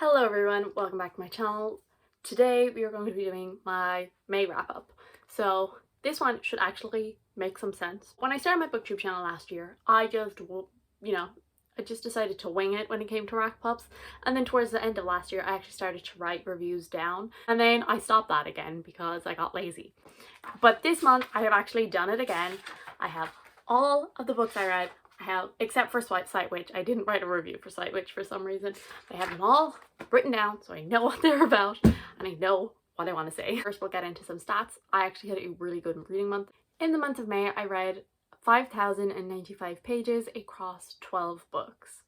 Hello everyone, welcome back to my channel. Today we are going to be doing my May wrap up. So this one should actually make some sense. When I started my booktube channel last year, I just decided to wing it when it came to wrap ups, and then towards the end of last year I actually started to write reviews down, and then I stopped that again because I got lazy. But this month I have actually done it again. I have all of the books I read. Except for Sight Witch. I didn't write a review for Sight Witch for some reason. I have them all written down so I know what they're about and I know what I want to say. First we'll get into some stats. I actually had a really good reading month. In the month of May I read 5,095 pages across 12 books.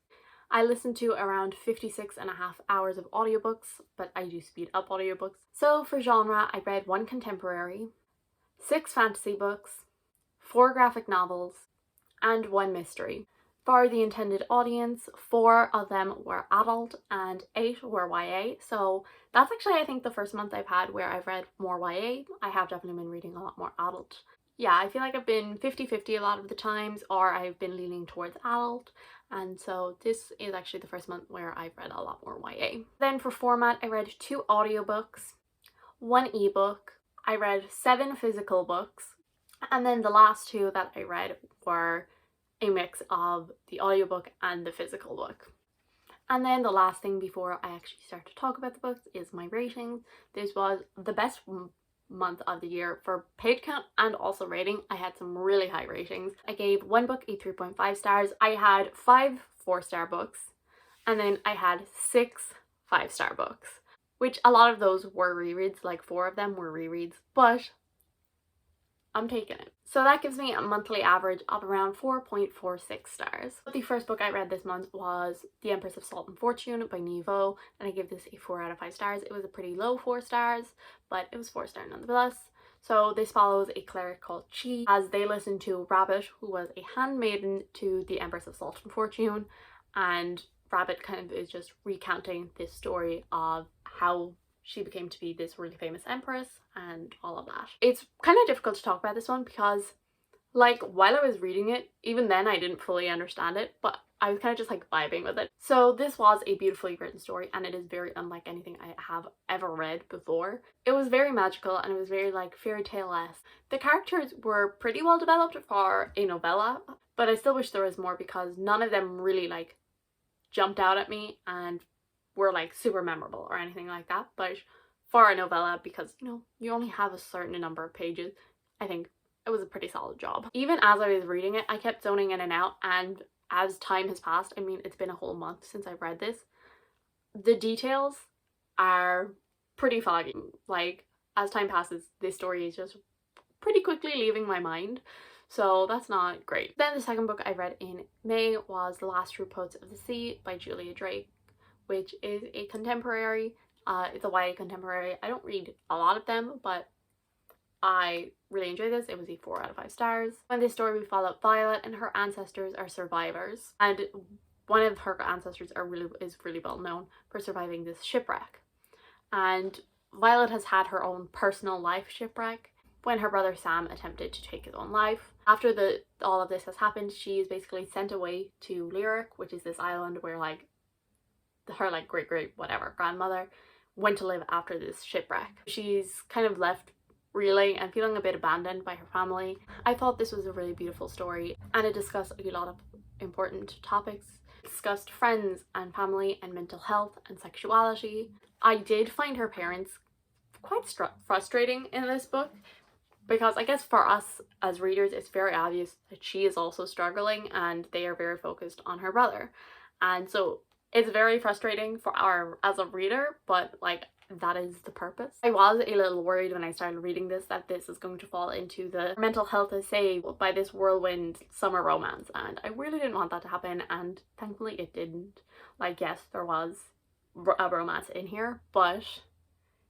I listened to around 56.5 hours of audiobooks, but I do speed up audiobooks. So for genre I read 1 contemporary, 6 fantasy books, 4 graphic novels, and 1 mystery. For the intended audience, 4 of them were adult and 8 were YA. So that's actually, I think, the first month I've had where I've read more YA. I have definitely been reading a lot more adult. Yeah, I feel like I've been 50-50 a lot of the times, or I've been leaning towards adult. And so this is actually the first month where I've read a lot more YA. Then for format, I read 2 audiobooks, 1 ebook. I read 7 physical books. And then the last 2 that I read were a mix of the audiobook and the physical book. And then the last thing before I actually start to talk about the books is my ratings. This was the best month of the year for page count and also rating. I had some really high ratings. I gave 1 book a 3.5 stars. I had 5 4-star books, and then I had 6 5-star books, which a lot of those were rereads, like 4 of them were rereads, but I'm taking it. So that gives me a monthly average of around 4.46 stars. The first book I read this month was The Empress of Salt and Fortune by Niveau, and I give this a 4 out of 5 stars. It was a pretty low 4 stars, but it was 4-star nonetheless. So this follows a cleric called Chi as they listen to Rabbit, who was a handmaiden to the Empress of Salt and Fortune, and Rabbit kind of is just recounting this story of how she became to be this really famous empress and all of that. It's kind of difficult to talk about this one because, like, while I was reading it, even then I didn't fully understand it, but I was kind of just like vibing with it. So this was a beautifully written story, and it is very unlike anything I have ever read before. It was very magical and it was very like fairy tale-esque. The characters were pretty well developed for a novella, but I still wish there was more because none of them really like jumped out at me and were like super memorable or anything like that. But for a novella, because you know you only have a certain number of pages, I think it was a pretty solid job. Even as I was reading it, I kept zoning in and out, and as time has passed, I mean it's been a whole month since I've read this, the details are pretty foggy. Like as time passes, this story is just pretty quickly leaving my mind, so that's not great. Then the second book I read in May was The Last True Poets of the Sea by Julia Drake, which is a contemporary. It's a YA contemporary. I don't read a lot of them, but I really enjoyed this. It was a 4 out of 5 stars. In this story we follow Violet, and her ancestors are survivors, and one of her ancestors is really well known for surviving this shipwreck. And Violet has had her own personal life shipwreck when her brother Sam attempted to take his own life. After all of this has happened, she is basically sent away to Lyric, which is this island where like her like great whatever grandmother went to live after this shipwreck. She's kind of left reeling and feeling a bit abandoned by her family. I thought this was a really beautiful story, and it discussed a lot of important topics. It discussed friends and family and mental health and sexuality. I did find her parents quite frustrating in this book, because I guess for us as readers it's very obvious that she is also struggling and they are very focused on her brother, and so it's very frustrating as a reader, but like that is the purpose. I was a little worried when I started reading this that this is going to fall into the mental health essay by this whirlwind summer romance, and I really didn't want that to happen, and thankfully it didn't. Like, yes, there was a romance in here, but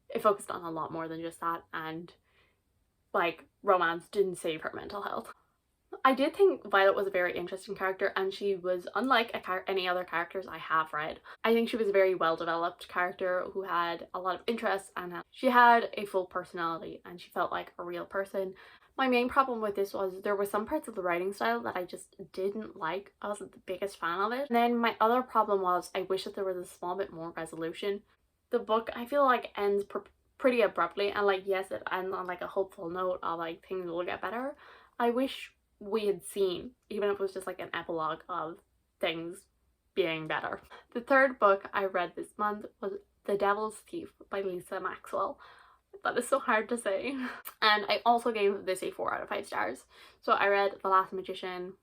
it focused on a lot more than just that, and like romance didn't save her mental health. I did think Violet was a very interesting character, and she was unlike any other characters I have read. I think she was a very well developed character who had a lot of interests, and she had a full personality and she felt like a real person. My main problem with this was there were some parts of the writing style that I just didn't like. I wasn't the biggest fan of it. And then my other problem was I wish that there was a small bit more resolution. The book, I feel like, ends pretty abruptly, and like, yes, it ends on like a hopeful note of like things will get better. I wish we had seen, even if it was just like an epilogue of things being better. The third book I read this month was The Devil's Thief by Lisa Maxwell. That is so hard to say. And I also gave this a 4 out of 5 stars. So I read The Last Magician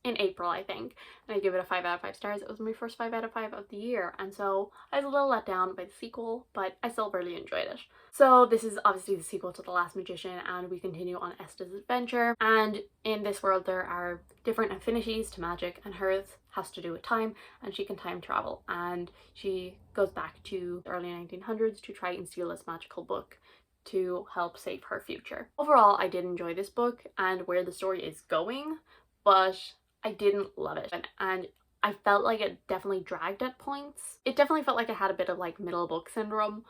in April, I think, and I give it a 5 out of 5 stars. It was my first 5 out of 5 of the year, and so I was a little let down by the sequel, but I still really enjoyed it. So this is obviously the sequel to The Last Magician, and we continue on Esta's adventure, and in this world there are different affinities to magic, and hers has to do with time, and she can time travel, and she goes back to the early 1900s to try and steal this magical book to help save her future. Overall, I did enjoy this book and where the story is going, but I didn't love it, and I felt like it definitely dragged at points. It definitely felt like it had a bit of like middle book syndrome,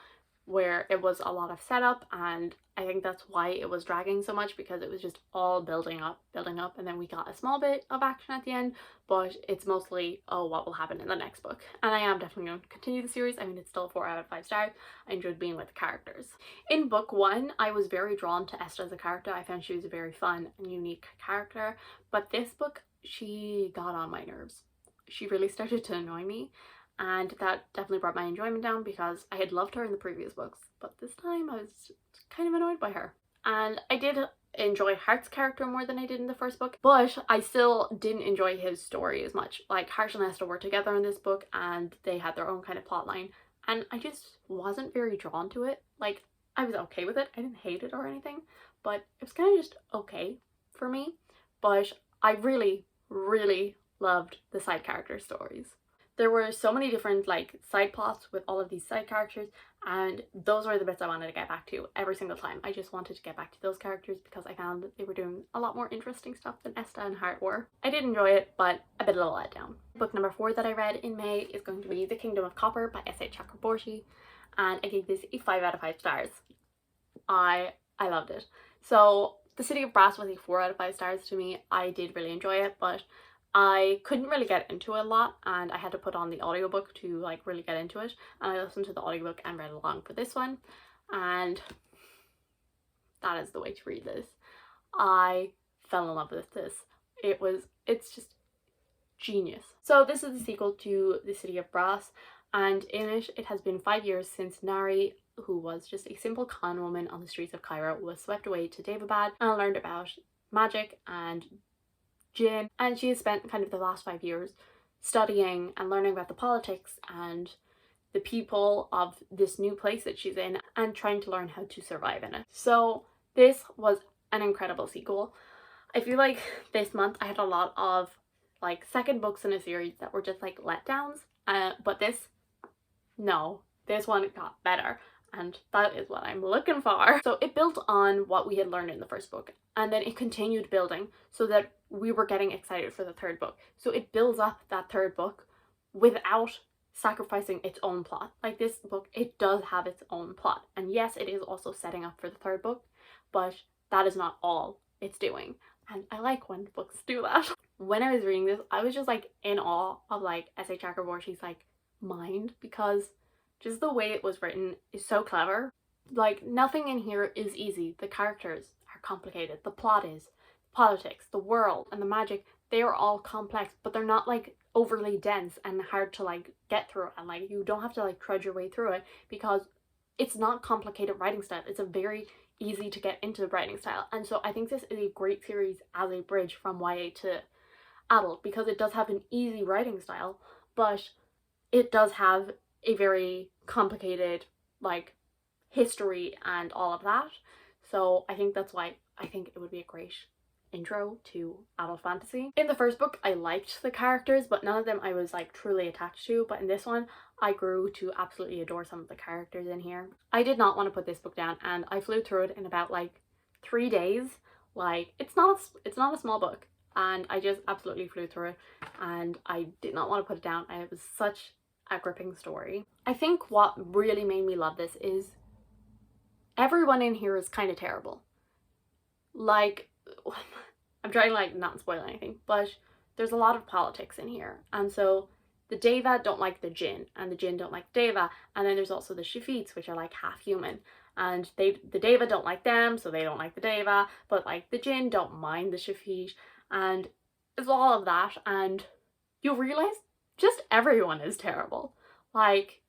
where it was a lot of setup, and I think that's why it was dragging so much, because it was just all building up, and then we got a small bit of action at the end, but it's mostly, oh, what will happen in the next book. And I am definitely going to continue the series. I mean, it's still a 4 out of 5 stars. I enjoyed being with the characters. In book 1, I was very drawn to Esta as a character. I found she was a very fun and unique character, but this book, she got on my nerves. She really started to annoy me, and that definitely brought my enjoyment down, because I had loved her in the previous books, but this time I was kind of annoyed by her. And I did enjoy Hart's character more than I did in the first book, but I still didn't enjoy his story as much. Like, Hart and Esta were together in this book, and they had their own kind of plot line, and I just wasn't very drawn to it. Like, I was okay with it. I didn't hate it or anything, but it was kind of just okay for me. But I really loved the side character stories. There were so many different like side plots with all of these side characters, and those were the bits I wanted to get back to every single time. I just wanted to get back to those characters because I found that they were doing a lot more interesting stuff than Esta and Hart were. I did enjoy it, but a bit of a letdown. Book number 4 that I read in May is going to be The Kingdom of Copper by S.A. Chakraborty, and I gave this a 5 out of 5 stars. I loved it. So The City of Brass was a 4 out of 5 stars to me. I did really enjoy it, but I couldn't really get into it a lot, and I had to put on the audiobook to like really get into it, and I listened to the audiobook and read along for this one, and that is the way to read this. I fell in love with this. It's just genius. So this is the sequel to The City of Brass, and in it, it has been 5 years since Nari, who was just a simple con woman on the streets of Cairo, was swept away to Daevabad and learned about magic and Jin, and she has spent kind of the last 5 years studying and learning about the politics and the people of this new place that she's in, and trying to learn how to survive in it. So this was an incredible sequel. I feel like this month I had a lot of like second books in a series that were just like letdowns, but this one got better, and that is what I'm looking for. So it built on what we had learned in the first book, and then it continued building so that we were getting excited for the third book. So it builds up that third book without sacrificing its own plot. Like, this book, it does have its own plot, and yes, it is also setting up for the third book, but that is not all it's doing, and I like when books do that. When I was reading this, I was just like in awe of like S.A. Chakraborty's like mind, because just the way it was written is so clever. Like, nothing in here is easy. The characters are complicated, the plot is, politics, the world, and the magic, they are all complex, but they're not like overly dense and hard to like get through, and like you don't have to like trudge your way through it, because it's not complicated writing style. It's a very easy to get into writing style, and so I think this is a great series as a bridge from YA to adult, because it does have an easy writing style, but it does have a very complicated like history and all of that. So I think that's why I think it would be a great intro to adult fantasy. In the first book, I liked the characters, but none of them I was like truly attached to, but in this one I grew to absolutely adore some of the characters in here. I did not want to put this book down, and I flew through it in about like 3 days. Like, it's not a small book, and I just absolutely flew through it, and I did not want to put it down. It was such a gripping story. I think what really made me love this is everyone in here is kind of terrible. like, I'm trying to like not spoil anything, but there's a lot of politics in here, and so the Deva don't like the Jinn, and the Jinn don't like Deva, and then there's also the Shafites, which are like half human, and the Deva don't like them, so they don't like the Deva, but like the Jinn don't mind the Shafit, and it's all of that, and you realize just everyone is terrible. Like,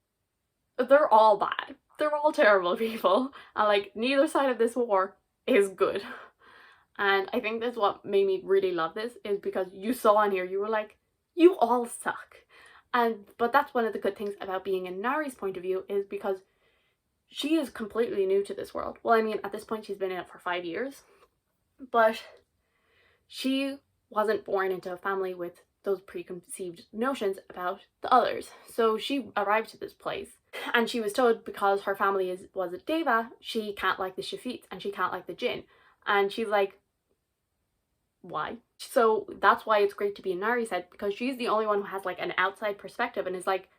they're all bad. They're all terrible people, and like neither side of this war is good. And I think that's what made me really love this, is because you saw in here, you were like, you all suck. But that's one of the good things about being in Nari's point of view, is because she is completely new to this world. Well, I mean, at this point she's been in it for 5 years, but she wasn't born into a family with those preconceived notions about the others. So she arrived to this place, and she was told because her family was a Deva, she can't like the Shafites and she can't like the Jinn. And she's like, why? So that's why it's great to be in Nari's head, because she's the only one who has like an outside perspective and is like,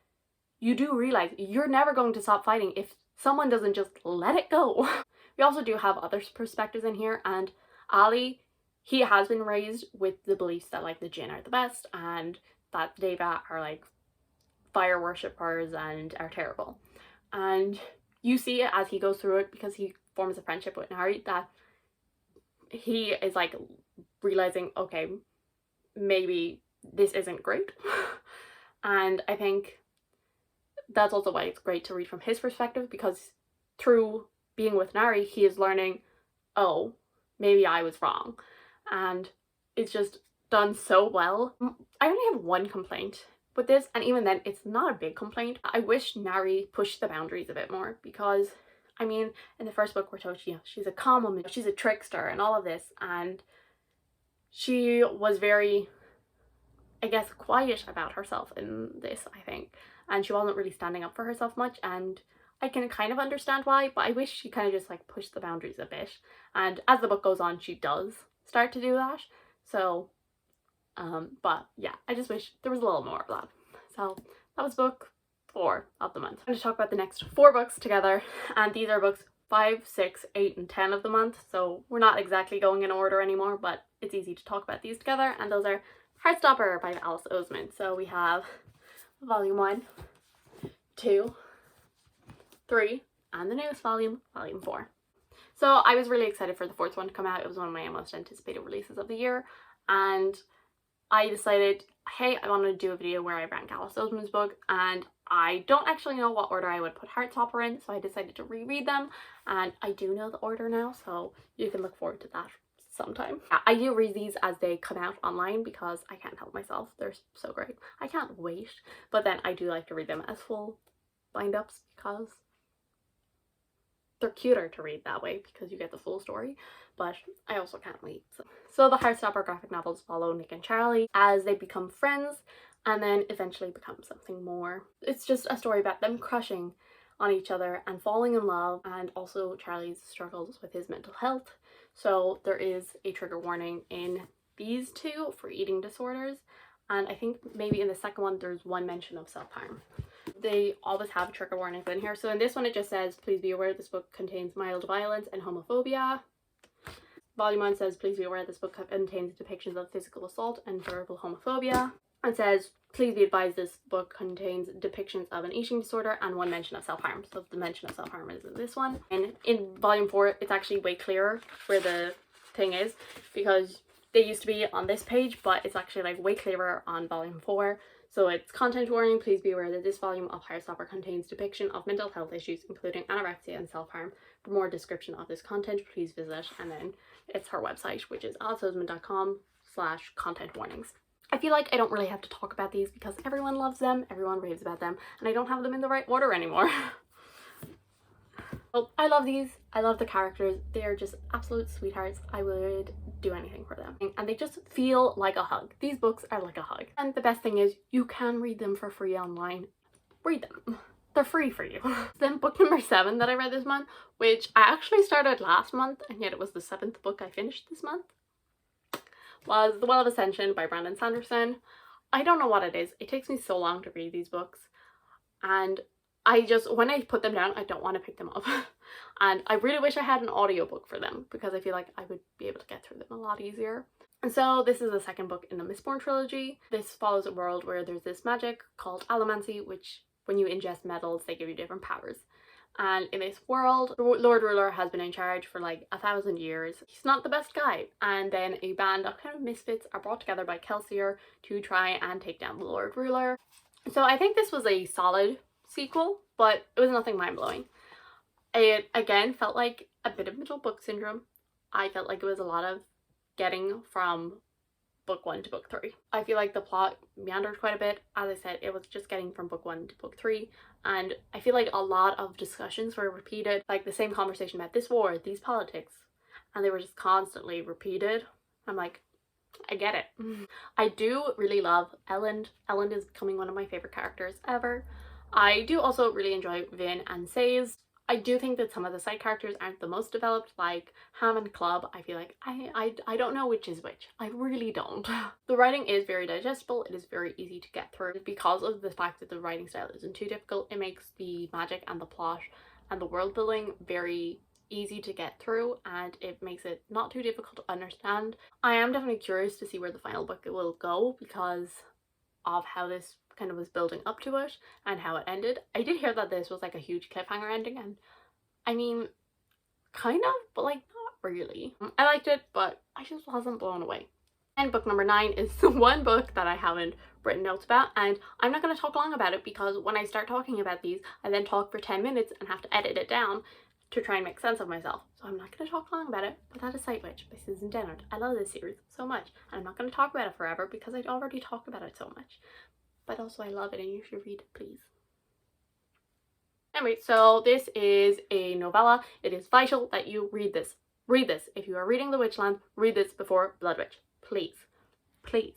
you do realize you're never going to stop fighting if someone doesn't just let it go. We also do have other perspectives in here, and Ali, he has been raised with the beliefs that like the Jinn are the best and that Deva are like fire worshippers and are terrible. And you see it as he goes through it, because he forms a friendship with Nari, that he is like realizing, okay, maybe this isn't great. And I think that's also why it's great to read from his perspective, because through being with Nari, he is learning, oh, maybe I was wrong. And it's just done so well. I only have one complaint with this, and even then it's not a big complaint. I wish Nari pushed the boundaries a bit more, because I mean, in the first book we're told, you know, she's a calm woman, she's a trickster and all of this, and she was very, I guess, quiet about herself in this, I think, and she wasn't really standing up for herself much, and I can kind of understand why, but I wish she kind of just like pushed the boundaries a bit. And as the book goes on, she does start to do that. So but yeah, I just wish there was a little more of that. So that was book 4 of the month. I'm going to talk about the next 4 books together, and these are books 5, 6, 8 and 10 of the month, so we're not exactly going in order anymore, but it's easy to talk about these together. And those are Heartstopper by Alice Oseman. So we have volume 1, 2, 3, and the newest volume, volume 4. So I was really excited for the 4th one to come out. It was one of my most anticipated releases of the year, and I decided, hey, I want to do a video where I rank Alice Oseman's book, and I don't actually know what order I would put Heartstopper in, so I decided to reread them, and I do know the order now, so you can look forward to that sometime. I do read these as they come out online because I can't help myself. They're so great. I can't wait. But then I do like to read them as full bind-ups because they're cuter to read that way, because you get the full story, but I also can't wait. So the Heartstopper graphic novels follow Nick and Charlie as they become friends and then eventually become something more. It's just a story about them crushing on each other and falling in love, and also Charlie's struggles with his mental health. So there is a trigger warning in these 2 for eating disorders, and I think maybe in the second one there's one mention of self-harm. They always have trigger warnings in here. So in this one it just says, please be aware this book contains mild violence and homophobia. Volume 1 says, please be aware this book contains depictions of physical assault and verbal homophobia. It says, please be advised this book contains depictions of an eating disorder and one mention of self-harm. So the mention of self-harm is in this one. And in volume 4 it's actually way clearer where the thing is, because they used to be on this page, but it's actually like way clearer on volume 4. So it's content warning, please be aware that this volume of Heartstopper contains depiction of mental health issues including anorexia and self-harm. For more description of this content, please visit, and then it's her website, which is aliceoseman.com/content warnings. I feel like I don't really have to talk about these because everyone loves them, everyone raves about them, and I don't have them in the right order anymore. Well, I love these. I love the characters. They are just absolute sweethearts. I would do anything for them. And they just feel like a hug. These books are like a hug. And the best thing is you can read them for free online. Read them. They're free for you. Then book number 7 that I read this month, which I actually started last month, and yet it was the 7th book I finished this month, was The World Ascension by Brandon Sanderson. I don't know what it is. It takes me so long to read these books, and when I put them down, I don't want to pick them up. And I really wish I had an audiobook for them because I feel like I would be able to get through them a lot easier. And so this is the second book in the Mistborn trilogy. This follows a world where there's this magic called allomancy, which when you ingest metals, they give you different powers. And in this world, the Lord Ruler has been in charge for like 1,000 years. He's not the best guy. And then a band of kind of misfits are brought together by Kelsier to try and take down the Lord Ruler. So I think this was a solid sequel, but it was nothing mind-blowing. It again felt like a bit of middle book syndrome. I felt like it was a lot of getting from book 1 to book 3. I feel like the plot meandered quite a bit. As I said, it was just getting from book 1 to book 3, and I feel like a lot of discussions were repeated, like the same conversation about this war, these politics, and they were just constantly repeated. I'm like, I get it. I do really love Elend. Elend is becoming one of my favorite characters ever. I do also really enjoy Vin and Saze. I do think that some of the side characters aren't the most developed, like Ham and Club. I feel like I don't know which is which. I really don't. The writing is very digestible. It is very easy to get through. Because of the fact that the writing style isn't too difficult, it makes the magic and the plot and the world building very easy to get through, and it makes it not too difficult to understand. I am definitely curious to see where the final book will go because of how this kind of was building up to it and how it ended. I did hear that this was like a huge cliffhanger ending, and I mean, kind of, but like not really. I liked it, but I just wasn't blown away. And book number 9 is the one book that I haven't written notes about, and I'm not going to talk long about it because when I start talking about these, I then talk for 10 minutes and have to edit it down to try and make sense of myself. So I'm not going to talk long about it, but that is Sightwitch by Susan Dennard. I love this series so much, and I'm not going to talk about it forever because I already talked about it so much. But also I love it and you should read it, please. Anyway, so this is a novella. It is vital that you read this. Read this. If you are reading The Witchland, read this before Blood Witch. Please. Please.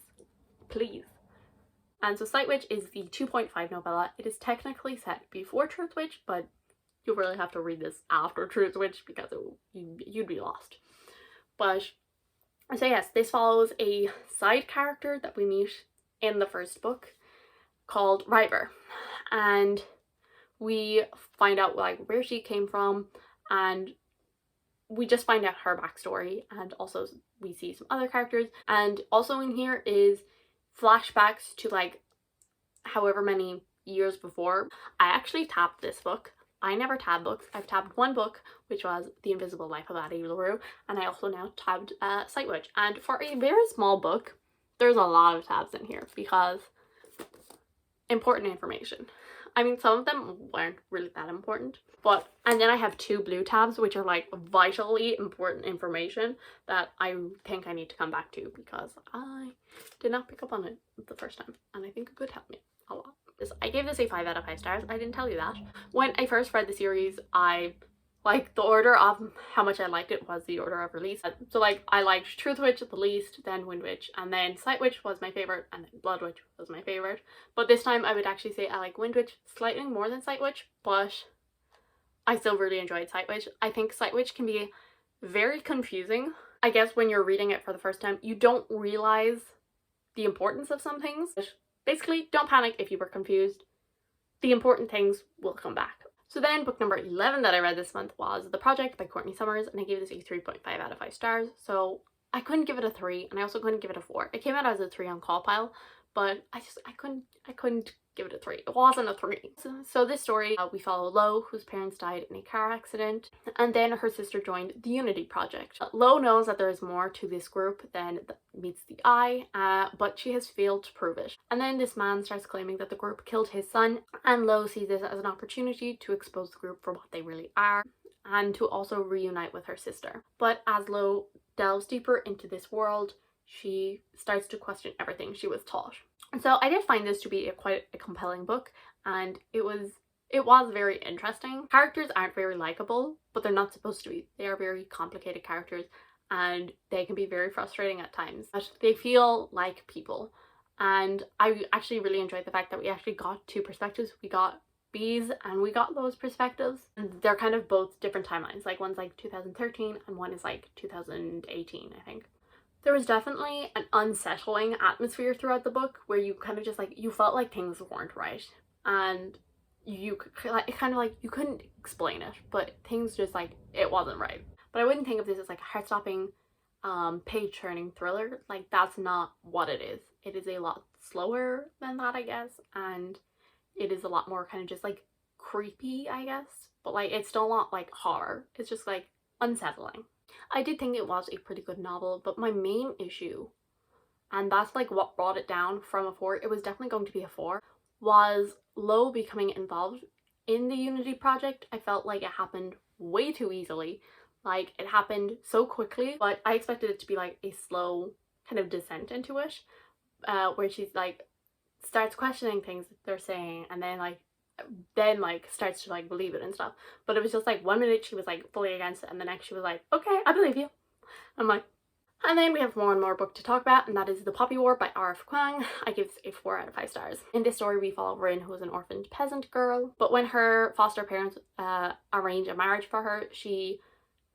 Please. And so Sightwitch is the 2.5 novella. It is technically set before Truth Witch, but you'll really have to read this after Truth Witch because you'd be lost. But so yes, this follows a side character that we meet in the first book called River, and we find out like where she came from, and we just find out her backstory, and also we see some other characters. And also in here is flashbacks to like however many years before. I actually tabbed this book. I never tab books. I've tabbed one book, which was The Invisible Life of Addie LaRue, and I also now tabbed Sightwitch. And for a very small book, there's a lot of tabs in here because important information. I mean, some of them weren't really that important, but, and then I have 2 blue tabs, which are like vitally important information that I think I need to come back to because I did not pick up on it the first time, and I think it could help me a lot. I gave this a 5 out of 5 stars. I didn't tell you that. When I first read the series, like the order of how much I liked it was the order of release. So like I liked Truth Witch the least, then Wind Witch, and then Sight Witch was my favorite, and then Blood Witch was my favorite. But this time I would actually say I like Wind Witch slightly more than Sight Witch, but I still really enjoyed Sight Witch. I think Sight Witch can be very confusing. I guess when you're reading it for the first time, you don't realize the importance of some things. Basically, don't panic if you were confused. The important things will come back. So then book number 11 that I read this month was The Project by Courtney Summers, and I gave this a 3.5 out of 5 stars. So I couldn't give it a 3, and I also couldn't give it a 4. It came out as a 3 on CAWPILE, but I couldn't give it a 3. It wasn't a 3. So this story, we follow Lo, whose parents died in a car accident, and then her sister joined the Unity Project. Lo knows that there is more to this group than meets the eye, but she has failed to prove it. And then this man starts claiming that the group killed his son, and Lo sees this as an opportunity to expose the group for what they really are, and to also reunite with her sister. But as Lo delves deeper into this world, she starts to question everything she was taught. And so I did find this to be quite a compelling book, and it was very interesting. Characters aren't very likable, but they're not supposed to be. They are very complicated characters, and they can be very frustrating at times, but they feel like people. And I actually really enjoyed the fact that we actually got 2 perspectives. We got Bee's and we got Lo's perspectives, and they're kind of both different timelines. Like one's like 2013 and one is like 2018, I think. There was definitely an unsettling atmosphere throughout the book where you kind of just like, you felt like things weren't right. And you could like, it kind of like you couldn't explain it, but things just like it wasn't right. But I wouldn't think of this as like a heart-stopping page turning thriller. Like that's not what it is. It is a lot slower than that, I guess, and it is a lot more kind of just like creepy, I guess, but like it's still not like horror. It's just like unsettling. I did think it was a pretty good novel, but my main issue, and that's like what brought it down from a 4, it was definitely going to be a 4, was Lo becoming involved in the Unity project. I felt like it happened way too easily. Like it happened so quickly, but I expected it to be like a slow kind of descent into it, where she's like starts questioning things that they're saying, and then starts to like believe it and stuff. But it was just like 1 minute she was like fully against it, and the next she was like, okay, I believe you. I'm like, and then we have one more book to talk about, and that is The Poppy War by R.F. Kuang. I give this a 4 out of 5 stars. In this story, we follow Rin, who is an orphaned peasant girl, but when her foster parents arrange a marriage for her, she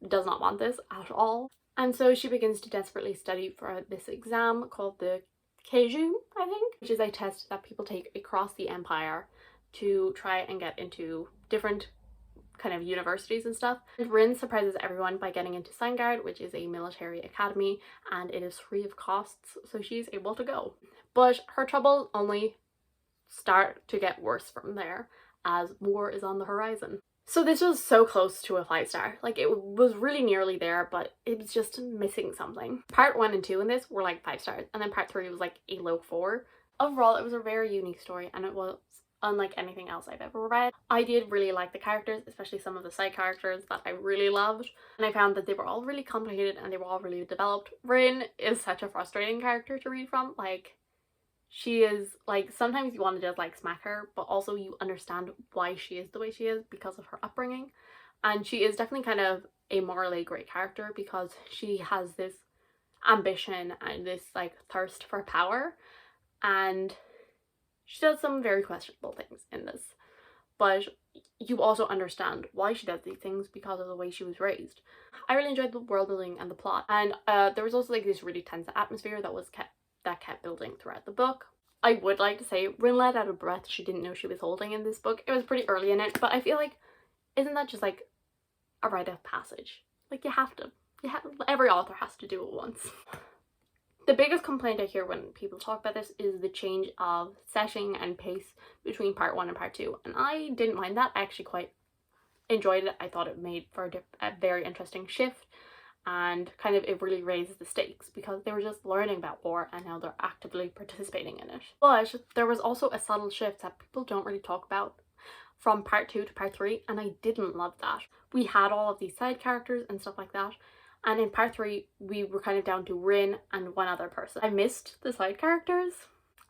does not want this at all. And so she begins to desperately study for this exam called the Keiju, I think, which is a test that people take across the empire to try and get into different kind of universities and stuff. And Rin surprises everyone by getting into Sangard, which is a military academy, and it is free of costs, so she's able to go. But her troubles only start to get worse from there, as war is on the horizon. So this was so close to a 5-star. Like it was really nearly there, but it was just missing something. Part 1 and 2 in this were like 5 stars, and then part 3 was like a low 4. Overall, it was a very unique story, and it was unlike anything else I've ever read. I did really like the characters, especially some of the side characters that I really loved, and I found that they were all really complicated and they were all really developed. Rin is such a frustrating character to read from. Like, she is like, sometimes you want to just like smack her, but also you understand why she is the way she is because of her upbringing. And she is definitely kind of a morally great character because she has this ambition and this like thirst for power, and she does some very questionable things in this, but you also understand why she does these things because of the way she was raised. I really enjoyed the world building and the plot, and there was also like this really tense atmosphere that kept building throughout the book. I would like to say Rin let out a breath she didn't know she was holding in this book. It was pretty early in it, but I feel like, isn't that just like a rite of passage? Like every author has to do it once. The biggest complaint I hear when people talk about this is the change of setting and pace between part 1 and part 2, and I didn't mind that. I actually quite enjoyed it. I thought it made for a very interesting shift, and kind of it really raised the stakes because they were just learning about war and now they're actively participating in it. But there was also a subtle shift that people don't really talk about from part 2 to part 3, and I didn't love that. We had all of these side characters and stuff like that, and in part 3 we were kind of down to Rin and one other person. I missed the side characters,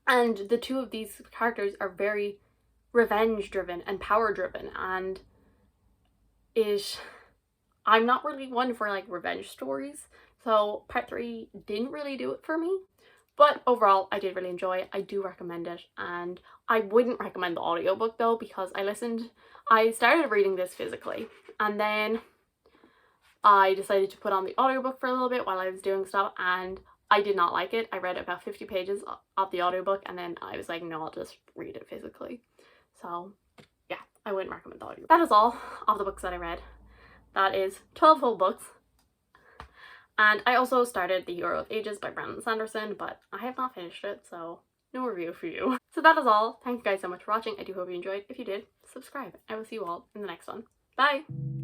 and the two of these characters are very revenge driven and power driven, and I'm not really one for like revenge stories, so part 3 didn't really do it for me. But overall, I did really enjoy it. I do recommend it, and I wouldn't recommend the audiobook though, because I started reading this physically, and then I decided to put on the audiobook for a little bit while I was doing stuff, and I did not like it. I read about 50 pages of the audiobook, and then I was like, no, I'll just read it physically. So yeah, I wouldn't recommend the audiobook. That is all of the books that I read. That is 12 whole books. And I also started The Hero of Ages by Brandon Sanderson, but I have not finished it, so no review for you. So that is all. Thank you guys so much for watching. I do hope you enjoyed. If you did, subscribe. I will see you all in the next one. Bye!